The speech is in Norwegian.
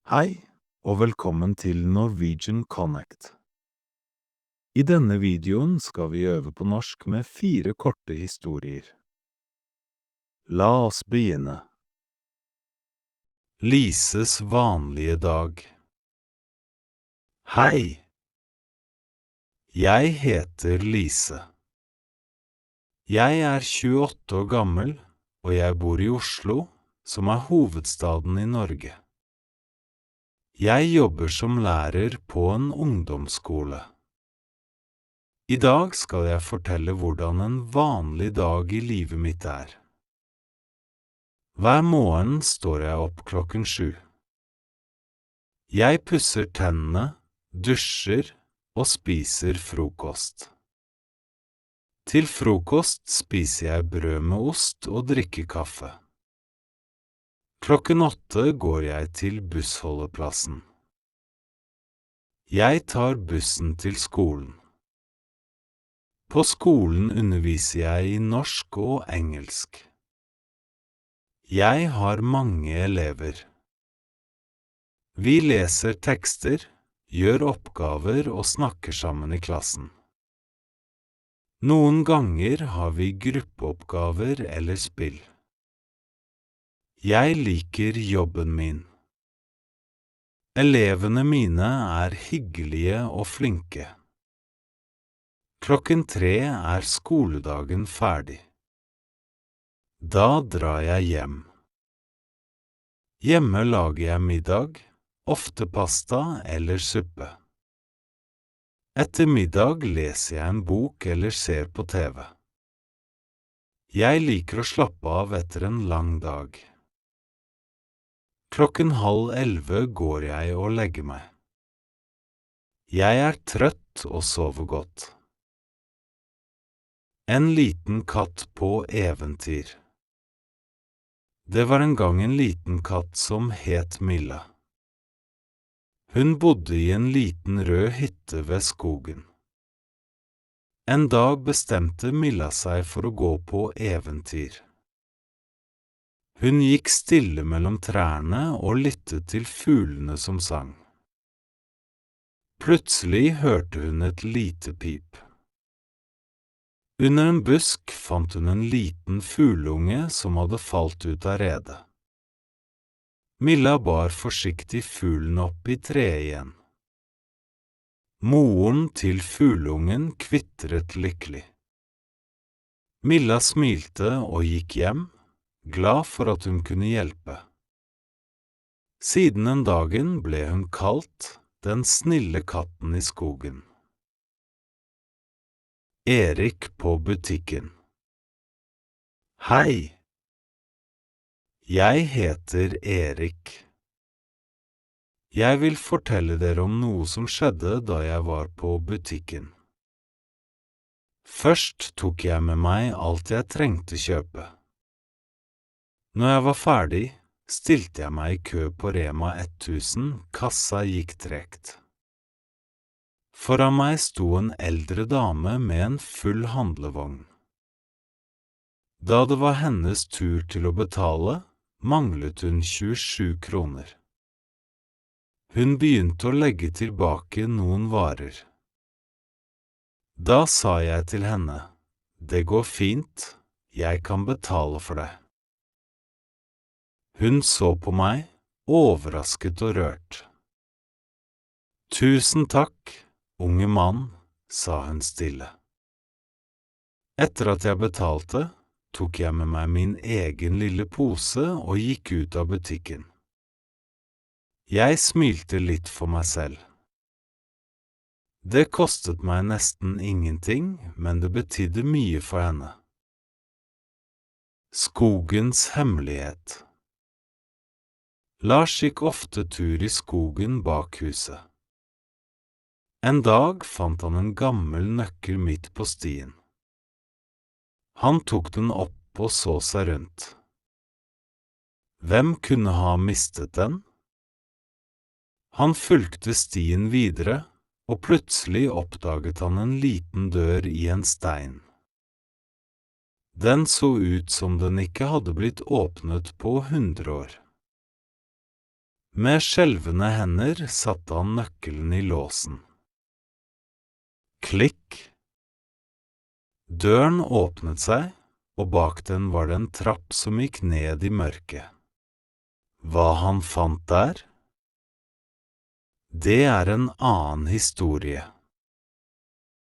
Hei, og velkommen til Norwegian Connect. I denne videoen skal vi øve på norsk med 4 korte historier. La oss begynne. Lises vanlige dag. Hei! Jeg heter Lise. Jeg er 28 år gammel, og jeg bor i Oslo, som er hovedstaden i Norge. Jeg jobber som lærer på en ungdomsskole. I dag skal jeg fortelle hvordan en vanlig dag i livet mitt er. Hver morgen står jeg opp 7:00. Jeg pusser tennene, dusjer og spiser frokost. Til frokost spiser jeg brød med ost og drikker kaffe. 8:00 går jeg til bussholdeplassen. Jeg tar bussen til skolen. På skolen underviser jeg i norsk og engelsk. Jeg har mange elever. Vi leser tekster, gjør oppgaver og snakker sammen i klassen. Noen ganger har vi gruppeoppgaver eller spill. Jeg liker jobben min. Elevene mine er hyggelige og flinke. 3:00 er skoledagen ferdig. Da drar jeg hjem. Hjemme lager jeg middag, ofte pasta eller suppe. Etter middag leser jeg en bok eller ser på TV. Jeg liker å slappe av etter en lang dag. 10:30 går jeg og legger meg. Jeg er trøtt og sover godt. En liten katt på eventyr. Det var en gang en liten katt som het Milla. Hun bodde i en liten rød hytte ved skogen. En dag bestemte Milla seg for å gå på eventyr. Hun gikk stille mellom trærne og lyttet til fuglene som sang. Plutselig hørte hun et lite pip. Under en busk fant hun en liten fugleunge som hadde falt ut av redet. Milla bar forsiktig fuglen opp i treet igjen. Moren til fugleungen kvitret lykkelig. Milla smilte og gikk hjem, glad for at hun kunne hjelpe. Siden den dagen ble hun kalt den snille katten i skogen. Erik på butikken. Hei! Jeg heter Erik. Jeg vil fortelle dere om noe som skjedde da jeg var på butikken. Først tok jeg med meg alt jeg trengte kjøpe. Når jeg var ferdig, stilte jeg meg i kø på Rema 1000, kassa gikk tregt. Foran meg sto en eldre dame med en full handlevogn. Da det var hennes tur til å betale, manglet hun 27 kroner. Hun begynte å legge tilbake noen varer. Da sa jeg til henne, «Det går fint, jeg kan betale for det.» Hun så på meg, overrasket og rørt. «Tusen takk, unge mann», sa hun stille. Etter at jeg betalte, tok jeg med meg min egen lille pose og gikk ut av butikken. Jeg smilte litt for meg selv. Det kostet meg nesten ingenting, men det betydde mye for henne. Skogens hemmelighet. Lars gikk ofte tur i skogen bak huset. En dag fant han en gammel nøkkel midt på stien. Han tok den opp og så seg rundt. Hvem kunne ha mistet den? Han fulgte stien videre, og plutselig oppdaget han en liten dør i en stein. Den så ut som den ikke hadde blitt åpnet på 100 år. Med skjelvende hender satte han nøkkelen i låsen. Klikk! Døren åpnet seg, og bak den var det en trapp som gikk ned i mørket. Hva han fant der? Det er en annen historie.